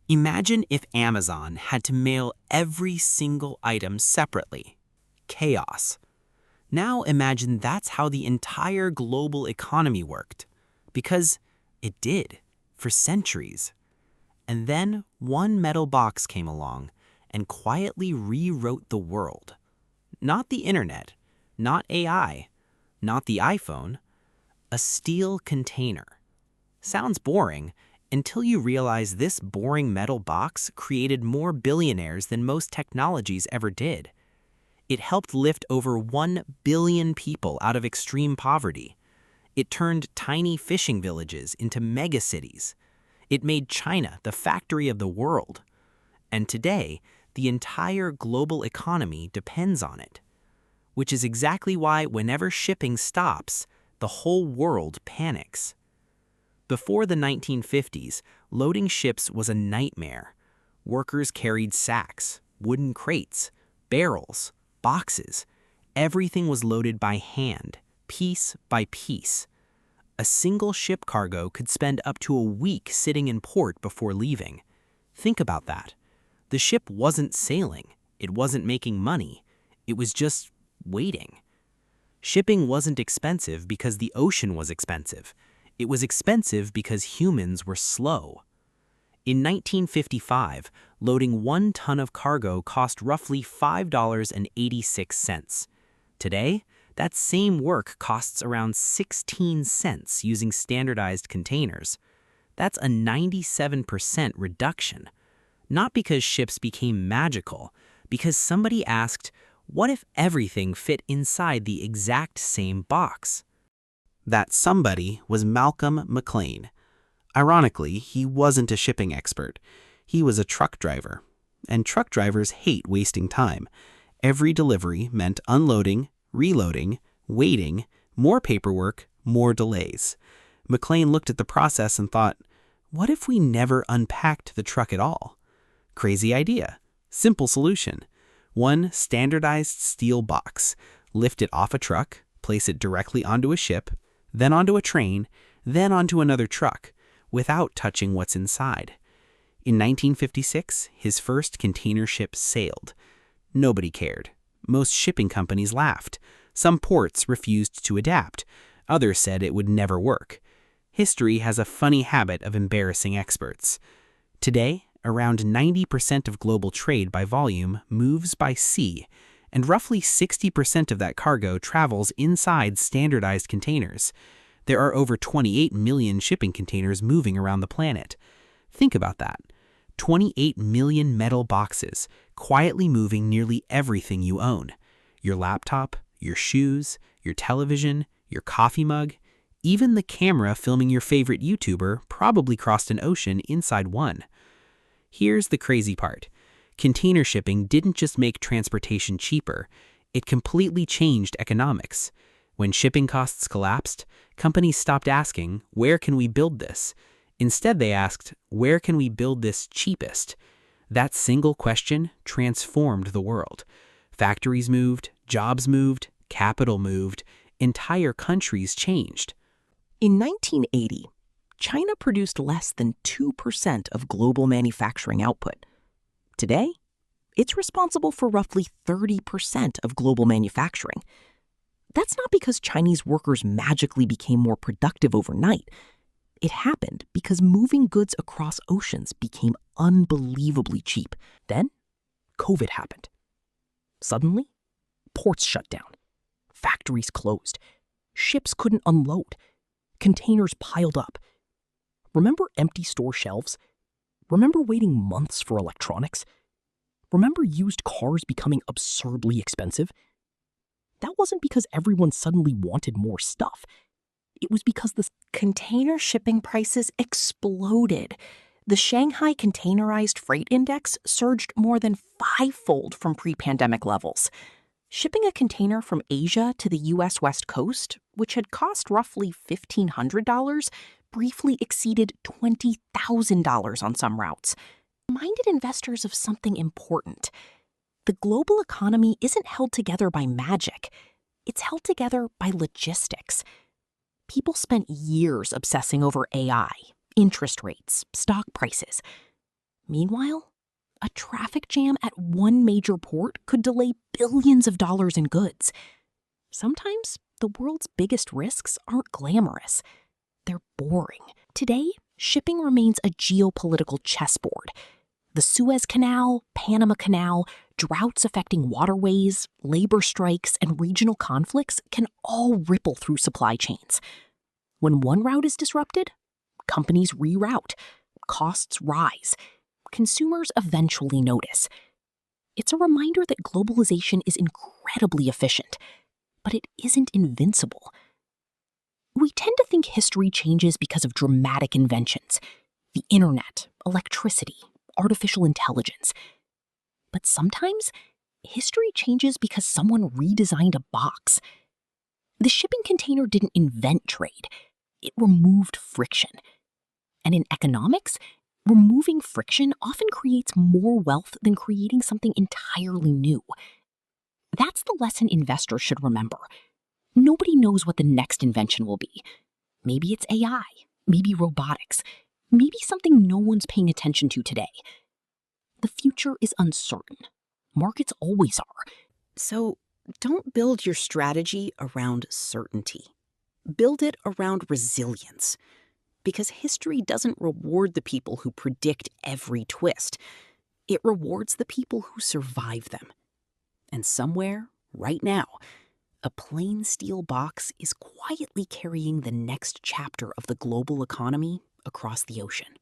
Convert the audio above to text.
Imagine if Amazon had to mail every single item separately. Chaos. Now imagine that's how the entire global economy worked. Because it did, for centuries. And then one metal box came along and quietly rewrote the world. Not the internet, not AI, not the iPhone, a steel container. Sounds boring until you realize this boring metal box created more billionaires than most technologies ever did. It helped lift over 1 billion people out of extreme poverty. It turned tiny fishing villages into megacities. It made China the factory of the world. And today, the entire global economy depends on it. Which is exactly why whenever shipping stops, the whole world panics. Before the 1950s, loading ships was a nightmare. Workers carried sacks, wooden crates, barrels, boxes. Everything was loaded by hand, piece by piece. A single ship cargo could spend up to a week sitting in port before leaving. Think about that. The ship wasn't sailing. It wasn't making money. It was just waiting. Shipping wasn't expensive because the ocean was expensive. It was expensive because humans were slow. In 1955, loading 1 ton of cargo cost roughly $5.86. Today, that same work costs around 16 cents using standardized containers. That's a 97% reduction. Not because ships became magical, because somebody asked, what if everything fit inside the exact same box? That somebody was Malcolm McLean. Ironically, he wasn't a shipping expert. He was a truck driver. And truck drivers hate wasting time. Every delivery meant unloading, reloading, waiting, more paperwork, more delays. McLean looked at the process and thought, what if we never unpacked the truck at all? Crazy idea. Simple solution. One standardized steel box. Lift it off a truck, place it directly onto a ship, then onto a train, then onto another truck, without touching what's inside. In 1956, his first container ship sailed. Nobody cared. Most shipping companies laughed. Some ports refused to adapt. Others said it would never work. History has a funny habit of embarrassing experts. Today, around 90% of global trade by volume moves by sea, and roughly 60% of that cargo travels inside standardized containers. There are over 28 million shipping containers moving around the planet. Think about that. 28 million metal boxes, quietly moving nearly everything you own. Your laptop, your shoes, your television, your coffee mug, even the camera filming your favorite YouTuber probably crossed an ocean inside one. Here's the crazy part. Container shipping didn't just make transportation cheaper, it completely changed economics. When shipping costs collapsed, companies stopped asking, where can we build this? Instead, they asked, where can we build this cheapest? That single question transformed the world. Factories moved, jobs moved, capital moved, entire countries changed. In 1980, China produced less than 2% of global manufacturing output. Today, it's responsible for roughly 30% of global manufacturing. That's not because Chinese workers magically became more productive overnight. It happened because moving goods across oceans became unbelievably cheap. Then, COVID happened. Suddenly, ports shut down. Factories closed. Ships couldn't unload. Containers piled up. Remember empty store shelves? Remember waiting months for electronics? Remember used cars becoming absurdly expensive? That wasn't because everyone suddenly wanted more stuff. It was because the Container shipping prices exploded. The Shanghai Containerized Freight Index surged more than 5-fold from pre-pandemic levels. Shipping a container from Asia to the U.S. West Coast, which had cost roughly $1,500, briefly exceeded $20,000 on some routes. Reminded investors of something important. The global economy isn't held together by magic. It's held together by logistics. People spent years obsessing over AI, interest rates, stock prices. Meanwhile, a traffic jam at one major port could delay billions of dollars in goods. Sometimes the world's biggest risks aren't glamorous. They're boring. Today, shipping remains a geopolitical chessboard. The Suez Canal, Panama Canal, droughts affecting waterways, labor strikes, and regional conflicts can all ripple through supply chains. When one route is disrupted, companies reroute, costs rise, consumers eventually notice. It's a reminder that globalization is incredibly efficient, but it isn't invincible. We tend to think history changes because of dramatic inventions, the internet, electricity, artificial intelligence. But sometimes, history changes because someone redesigned a box. The shipping container didn't invent trade, it removed friction. And in economics, removing friction often creates more wealth than creating something entirely new. That's the lesson investors should remember. Nobody knows what the next invention will be. Maybe it's AI, maybe robotics, maybe something no one's paying attention to today. The future is uncertain. Markets always are. So don't build your strategy around certainty. Build it around resilience. Because history doesn't reward the people who predict every twist. It rewards the people who survive them. And somewhere, right now, a plain steel box is quietly carrying the next chapter of the global economy across the ocean.